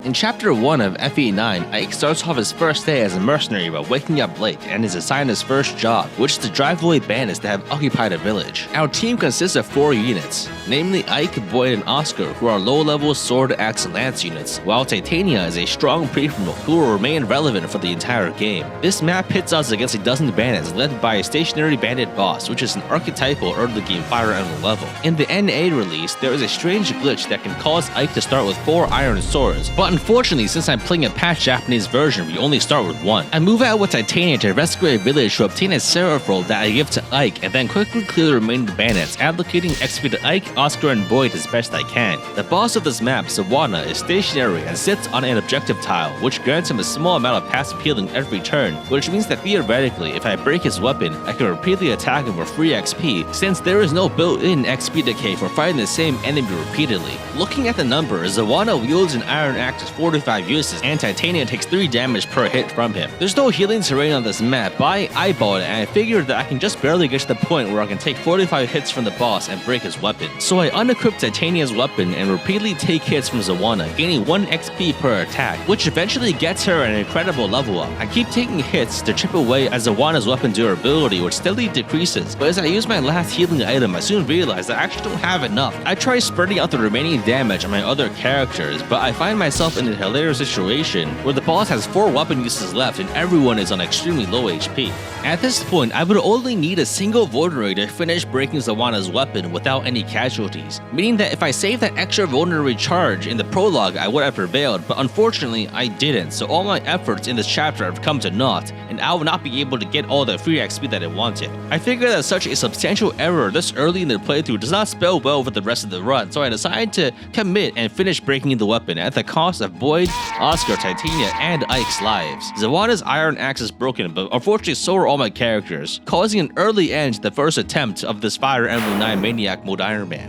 In Chapter 1 of FE9, Ike starts off his first day as a mercenary by waking up late and is assigned his first job, which is to drive away bandits that have occupied a village. Our team consists of 4 units, namely Ike, Boyd, and Oscar, who are low-level sword, axe, and lance units, while Titania is a strong pre-promote who will remain relevant for the entire game. This map pits us against a dozen bandits led by a stationary bandit boss, which is an archetypal early-game Fire Emblem level. In the NA release, there is a strange glitch that can cause Ike to start with 4 iron swords, but unfortunately, since I'm playing a patched Japanese version, we only start with 1. I move out with Titania to rescue a village to obtain a seraph roll that I give to Ike, and then quickly clear the remaining bandits, allocating XP to Ike, Oscar, and Boyd as best I can. The boss of this map, Sawana, is stationary and sits on an objective tile, which grants him a small amount of passive healing every turn, which means that theoretically, if I break his weapon, I can repeatedly attack him for free XP, since there is no built-in XP decay for fighting the same enemy repeatedly. Looking at the numbers, Sawana wields an iron axe with 45 uses, and Titania takes 3 damage per hit from him. There's no healing terrain on this map, but I eyeballed it and I figured that I can just barely get to the point where I can take 45 hits from the boss and break his weapon. So I unequip Titania's weapon and repeatedly take hits from Sawana, gaining 1 XP per attack, which eventually gets her an incredible level up. I keep taking hits to chip away at Sawana's weapon durability, which steadily decreases, but as I use my last healing item, I soon realize that I actually don't have enough. I try spreading out the remaining damage on my other characters, but I find myself in a hilarious situation where the boss has 4 weapon uses left and everyone is on extremely low HP. At this point, I would only need a single vulnerary to finish breaking Sawana's weapon without any casualties, meaning that if I saved that extra vulnerary charge in the prologue, I would have prevailed, but unfortunately I didn't, so all my efforts in this chapter have come to naught, and I will not be able to get all the free XP that I wanted. I figured that such a substantial error this early in the playthrough does not spell well for the rest of the run, so I decided to commit and finish breaking the weapon at the cost of Boyd, Oscar, Titania, and Ike's lives. Sawana's iron axe is broken, but unfortunately so are all my characters, causing an early end to the first attempt of this Fire Emblem 9 Maniac Mode Ironman.